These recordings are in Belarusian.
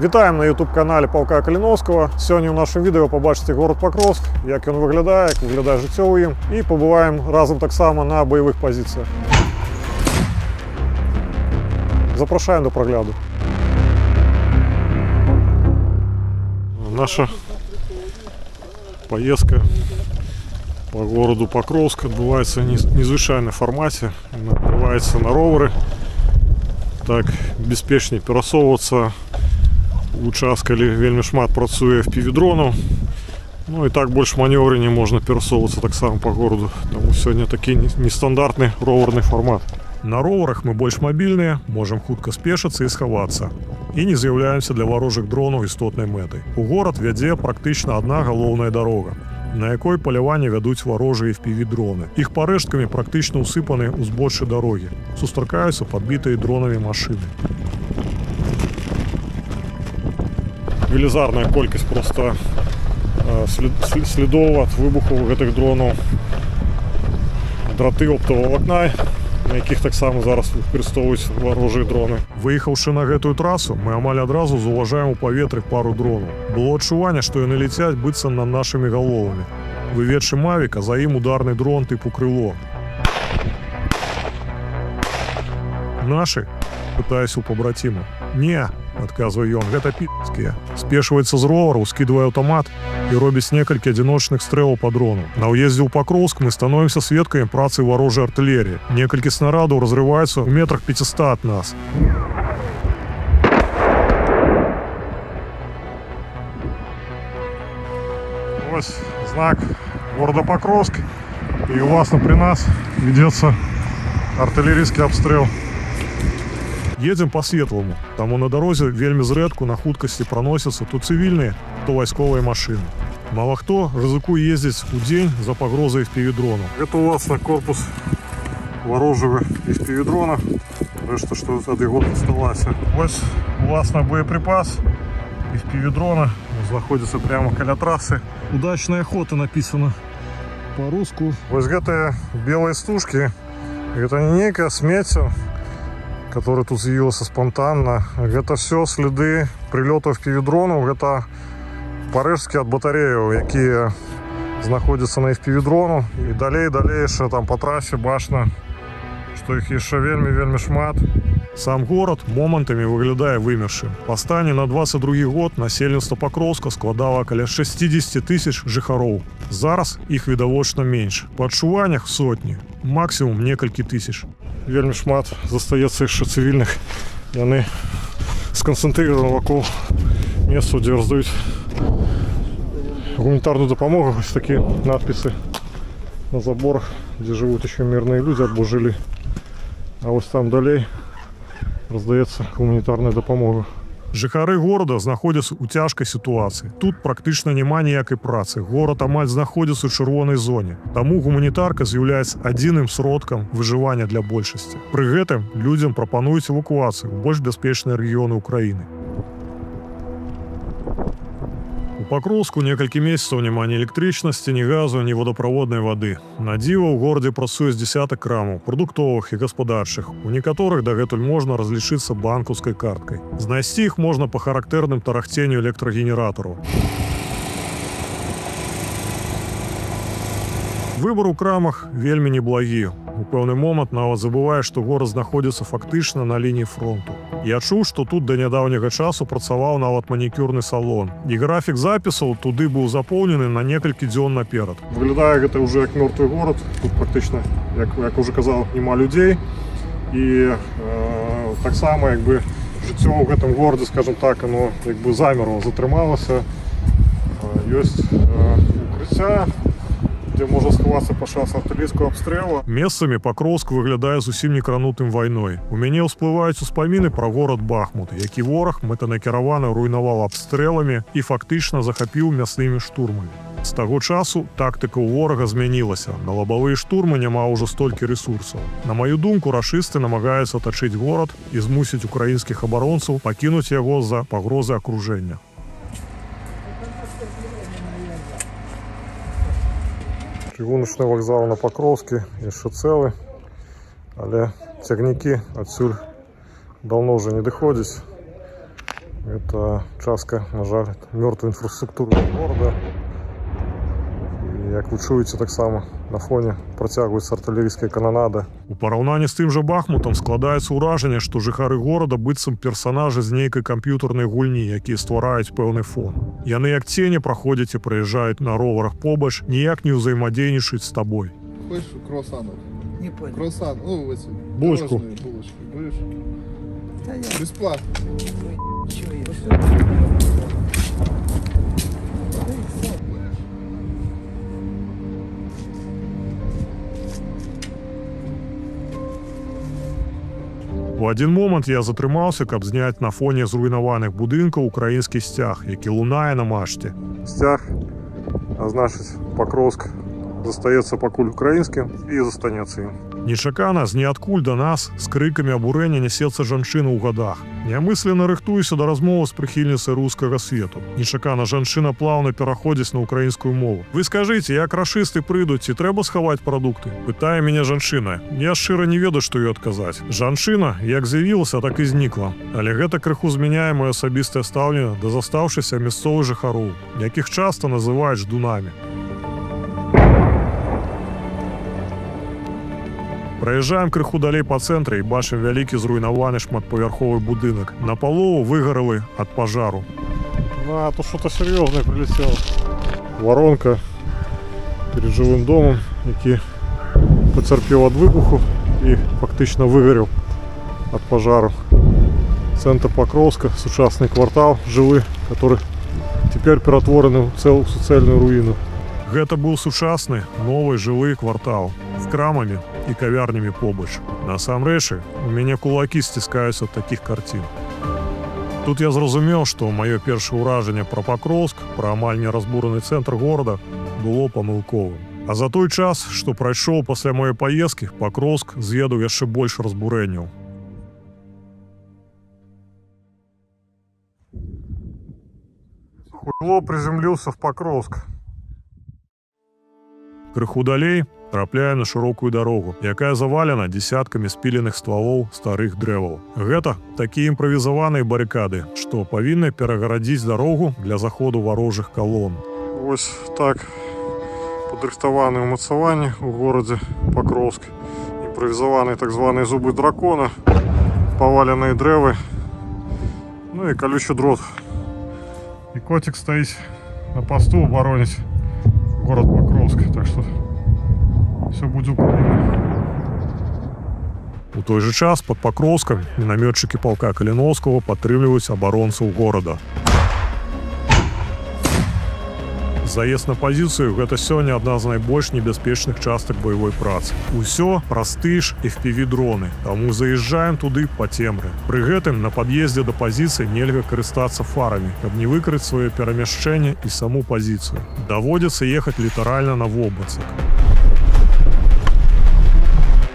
Вітаємо на YouTube-каналі Павка Каліновського. Сьогодні в нашому відео побачите город Покровськ, як він виглядає, як виглядає життя у їм. І побуваємо разом так само на бойових позиціях. Запрошуємо до прогляду. Наша поездка по городу Покровск відбувається в незвичайному форматі. Відбувається на ровери. Так безпечніше пересовуватися. Участка вельми шмат працює FPV-дронів. Ну і так більш маневрені можна пересовуватися так само по городу. Тому сьогодні такий нестандартний роверний формат. На роверах ми більш мобільні, можемо хутко спешитися і сховатися. І не з'являємося для ворожих дронів істотною метою. У город веде практично одна головна дорога, на якій полювання ведуть ворожі FPV-дрони. Їх порештками практично усипані узбіччя дороги. Зустрічаються підбиті дронові машини. Велізарна кількість просто слідів від вибуху цих дронів. Дроти оптоволокна, на яких так само зараз використовують ворожі дрони. Виїхавши на цю трасу, ми амаль одразу зуважаємо у повітрі пару дронів. Було відчування, що вони летять биться над нашими головами. Виведши Мавік, а за їм ударний дрон типу «Крило». Наші? Питаюсь у побратима. «Не», отказываю он, это пи***ские. Спешивается з роверу, скидывая автомат и робить несколько одиночных стрелов по дрону. На уезде у Покровск мы становимся свидками працы ворожей артиллерии. Несколько снарядов разрываются в метрах 500 от нас. Ось знак города Покровск. И власне при нас ведется артиллерийский обстрел. Едем по Светлому, тому на дорозі вельми зредку на хуткості проносяться то цивільні, то військові машини. Мало хто ризикує їздити у день за погрозою FPV-дрону. Це у вас на корпус ворожого FPV-дрона. Решта, що від його залишилося. Ось власне боєприпас FPV-дрона. Знаходиться прямо біля траси. Удачна охота написано по-русски. Ось ці білі стужки, це не некая смесь, который тут з'явился спонтанно. Это все следы прилетов FPV-дронов. Это порешки от батареїв, які знаходяться на FPV-дрону. І далі там по трасі бачно, що їх ще вельми шмат. Сам город моментами виглядає вимершим. По стані на 22 год населенство Покровська складало около 60 тисяч жихарів. Зараз їх відовочно менше. По відчуваннях сотні, максимум кілька тисяч. Вельми шмат застається ще цивільних. І вони сконцентровані навколо місця, де роздають гуманітарну допомогу. Ось такі надписи на заборах, де живуть ще мирні люди, або жили. А ось там далі роздається гуманітарна допомога. Жихари города знаходяться у тяжкій ситуації. Тут практично нема ніякої праці. Город амаль знаходиться у червоній зоні. Тому гуманітарка з'являється єдиним сродком виживання для більшості. При цьому людям пропонують евакуацію в більш безпечні регіони України. У Покровску некалькі месяцев нема ні електричності, ні газу, ні водопроводної води. На диво у городі працює з десяток крамів, продуктових і господарчих, у некоторих дагэтуль можна розлічитися банківською карткою. Знайти їх можна по характерним тарахтенню електрогенератору. Вибор у крамах вельми неблагі. У певний момент навіть забуває, що город знаходиться фактично на лінії фронту. Я чув, що тут до недавнього часу працював навіть манікюрний салон. І графік записів туди був заповнений на кілька днів наперед. Виглядає це вже як мертвий город. Тут практично, як вже казав, нема людей. І так само, життя в цьому городі, скажімо так, воно замерло, затрималося. Є укриття, де можна сховатися під час артилерійського обстрілу. Місцями Покровськ виглядає зовсім некранутим війною. У мене вспливають успоміни про город Бахмут, який ворог метанакеровано руйнував обстрілами і фактично захопив м'ясними штурмами. З того часу тактика у ворога змінилася. На лобові штурми нема вже стільки ресурсів. На мою думку, рашисти намагаються оточити город і змусити українських оборонців покинути його за погрози окруження. Чыгуночный вокзал на Покровске еще целый, але цягніки отсюда давно вже не доходять. Это частка, на жаль, мертвой інфраструктури города. І, як ви чуєте, так само на фоні протягується артилерійська канонада. У параўнанні з тим же Бахмутом складаецца ўражанне, што жыхары горада быццам персанажы з нейкай камп'ютарнай гульні, якія ствараюць пэўны фон. Яны як цені праходзяць і праязджаюць на роварах побач, ніяк не ўзаемадзейнічаюць з табой. Хочешь круассанов? Не понял. Круассан, ну эти Булочку. пирожные булочки. Будешь? Да я Бесплатно. чё я всё. У адзін момант я затрымаўся, каб зняць на фоне зруйнаваных будынкаў украінскі сцяг, які лунае на мачце. Сцяг, а значыць, Покровск застаецца пакуль украінскім і застанецца ім. Нечакана з ніадкуль да нас з крыкамі абурэння нясецца жанчына ў гадах. Нямыслена рыхтуюся да размовы з прыхільніцай рускага свету. Нечакана жанчына плаўна пераходзіць на украінскую мову. Вы скажыце, як рашысты прыйдуць, ці трэба схаваць прадукты? Пытае мяне жанчына. Я шчыра не ведаю, што ёй адказаць. Жанчына як з'явілася, так і знікла. Але гэта крыху змяняе маё асабістае стаўленне да застаўшыся мясцовых жыхароў, якіх часта называюць ждунамі. Праязджаем крыху далей па цэнтры і бачым вялікі зруйнаваны шматпавярховы будынак. Напалову выгаралы ад пажару. А, то что-то серьезное прилетело. Воронка перед жылым домом, які поцерпел от выбуху и фактично выгорел от пожару. Центр Покровска, сучасный квартал жилы, который теперь ператворены в целую суцэльную руіну. Гэта быў сучасны, новы жылы квартал з крамамі і кавярнямі побач. Насамрэч, у мяне кулакі сціскаюцца ад такіх карцін. Тут я зразумеў, што маё першае ўражанне пра Покровск, пра амаль неразбураны цэнтр горада, было памылковым. А за той час, што прайшоў пасля маёй паездкі, Покровск з'едаў яшчэ больш разбурэнняў. Хуйло приземлился в Покровск. Крыху далей трапляем на шырокую дарогу, якая завалена дзесяткамі спіленых ствалоў старых дрэваў. Гэта такія імправізаваныя барыкады, што павінны перагарадзіць дарогу для заходу варожых калон. Вось так падрыхтаваныя ўмацаванні ў горадзе Покровск. Імправізаваныя так званыя зубы дракона, паваленыя дрэвы, ну і калючы дрот. І котик стаіць на посту абароніць город Покровск, так что все будет упомянуто. У той же час под Покровском минометчики полка Калиновского падтрымліваюць абаронцаў горада. Заезд на пазіцыю – гэта сёння адна з найбольш небяспечных частак баявой працы. Усё праз тыш FPV-дроны, таму заязджаем туды па цемры. Пры гэтым на пад'ездзе да пазіцыі нельга карыстацца фарамі, каб не выкрыць сваё перамяшчэнне і саму пазіцыю. Даводзіцца ехаць літаральна на вобмацак.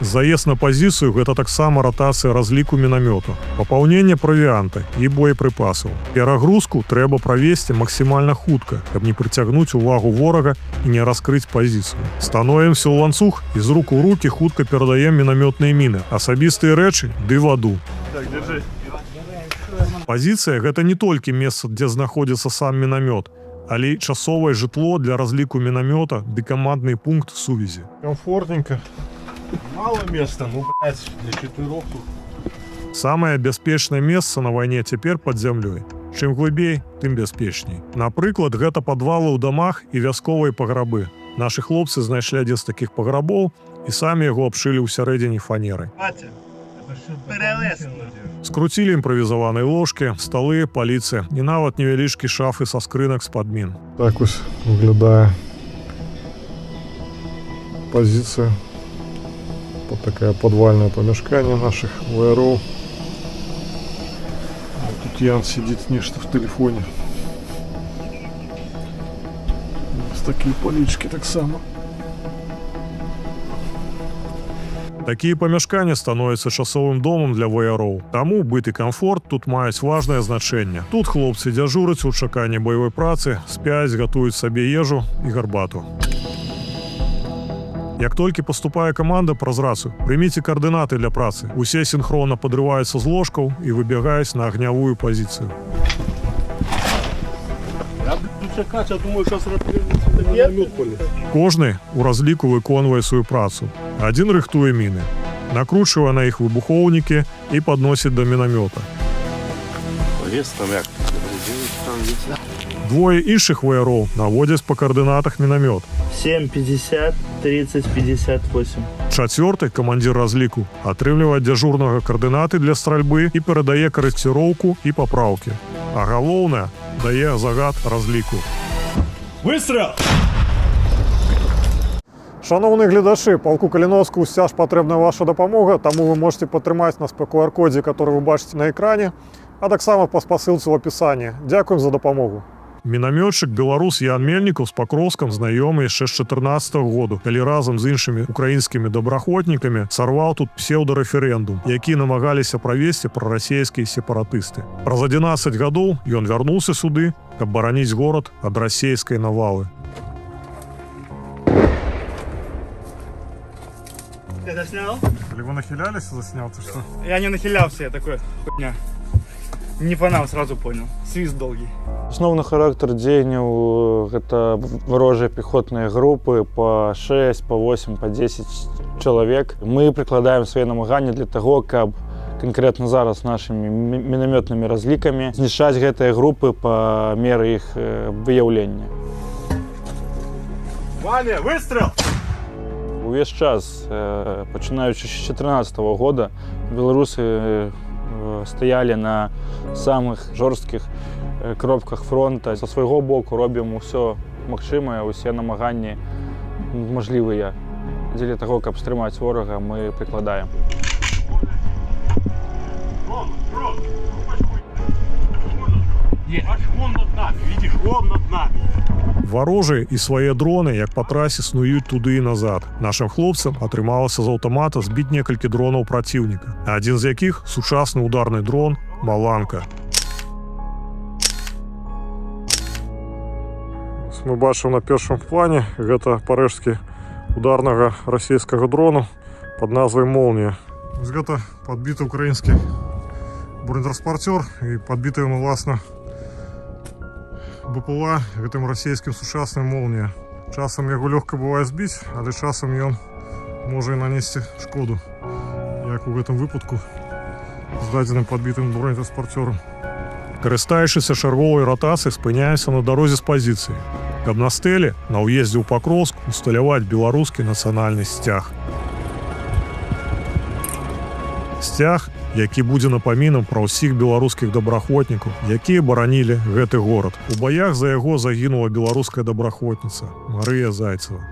Заезд на пазіцыю – гэта таксама ратацыя разліку мінамёту, папаўненне правіанта і боепрыпасаў. Перагрузку трэба правесці максімальна хутка, каб не прыцягнуць увагу ворага і не раскрыць пазіцыю. Становімся ў ланцуг і з рук у рукі хутка перадаем мінамётныя міны, асабістыя рэчы ды ваду. Так, держи. Пазіцыя – гэта не толькі месца, дзе знаходзіцца сам мінамёт, але і часовае жытло для разліку мінамёта ды камандны пункт сувязі. Комфортненько. Мало места, ну, блядь, для четверых тут. Самае бяспечнае месца на вайне цяпер пад зямлёй. Чым глыбей, тым бяспечней. Напрыклад, гэта падвалы ў дамах і вясковыя паграбы. Нашы хлопцы знайшлі адзін з такіх паграбоў і самі яго абшылі ўсярэдзіне фанеры. Скруцілі імправізаваныя ложкі, сталы, паліцы і нават невялічкі шафы са скрынак з-пад мін. Так ось выглядае пазіцыя. Вот такое подвальное помешкание наших ВРО. Тут Ян сидит нечто в телефоне. С такие полички так само. Такие памяшканні становяцца часовым домом для вояроў. Таму быт і камфорт тут маюць важнае значэнне. Тут хлопцы дзяжураць у чаканні баявой працы, спяць, гатуюць сабе ежу і гарбату. Як толькі паступае каманда праз рацыю, прыміце каардынаты для працы. Усе сінхронна падрываюцца з ложкаў і выбягаюць на агнявую пазіцыю. Я буду чекать, я думаю, сейчас расстрелится миномет полез. Кожны у разліку выконвае сваю працу. Адзін рыхтуе міны, накручвае на іх выбухоўнікі і падносіць да мінамёта. Полез там як? Двое іншых ваяроў наводзяць па каардынатах мінамёт. 7, 50, 30, 58. Чацвёрты, камандзір разліку, атрымлівае дзяжурнага каардынаты для стральбы і перадае карэкціроўку і папраўкі. А галоўнае, дае загад разліку. Выстрел! Шановні глядачі, полку Каліновську ўся ж патрэбная ваша дапамога, таму вы можете падтрымаць нас па QR-кодзе, который вы бачыце на экране, а таксама па спасылцы ў апісанні. Дзякуем за дапамогу. Мінамётчык беларус Ян Мельнікаў з Пакроўскам знаёмы яшчэ з 14 году, калі разам з іншымі украінскімі добраахвотнікамі сарваў тут псеўдарэферэндум, які намагаліся правесці прарасійскія сепаратысты. Праз 11 гадоў ён вярнуўся сюды, каб бараніць горад ад расійскай навалы. Ты это снял? Калі вы нахіляліся, засняў, ты што? Я не нахилялся, я такой, хуйня. Не по нам, сразу понял. Свист долгий. Асноўны характар дзеянняў гэта варожыя пехотныя групы па 6, па 8, па 10 чалавек. Мы прыкладаем свае намаганні для таго, каб канкрэтна зараз нашымі мінамётнымі разлікамі знішчаць гэтыя групы па меры іх выяўлення. Ваня, выстрел! Увесь час, пачынаючы з 2014 года, беларусы стаялі на самых жорсткіх кропках фронта. Са свайго боку робім усё магчымае, усе намаганні мажлівыя. Дзеля таго, каб стрымаць ворага, мы прыкладаем. Вон над нами, видишь, вон над нами. Варожыя і свае дроны, як па трасе, снуюць туды і назад. Нашым хлопцам атрымалася з аўтамата збіць некалькі дронаў праціўніка. Адзін з якіх сучасны ударны дрон «Маланка». Мы бачым на першым плане, гэта парэшткі ударнага расійскага дрону пад назвай «Молнія». Гэта падбіты украінскі бронетранспартёр і падбіты ён, уласна, БПЛА гэтым расійскім сучасным «Молнія». Часам яго лёгка бывае збіць, але часам ён можа і нанесці шкоду, як у гэтым выпадку з дадзеным падбітым бронетранспартёрам. Карыстаючыся чарговай ратацыяй, спыняемся на дарозе з пазіцыі, каб на стэле на ўездзе ў Пакроўск усталяваць беларускі нацыянальны сцяг. Сцяг, які будзе напамінам пра ўсіх беларускіх добраахвотнікаў, якія баранілі гэты горад. У баях за яго загінула беларуская добраахвотніца Марыя Зайцева.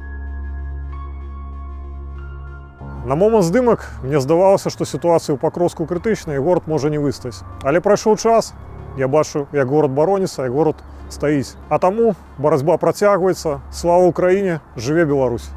На момант здымак мне здавалася, што сітуацыя ў Пакроўску крытычная і горад можа не выстаць. Але прайшоў час, я бачу, як горад бароніцца, як горад стаіць. А таму барацьба працягваецца. Слава Ўкраіне, жыве Беларусь!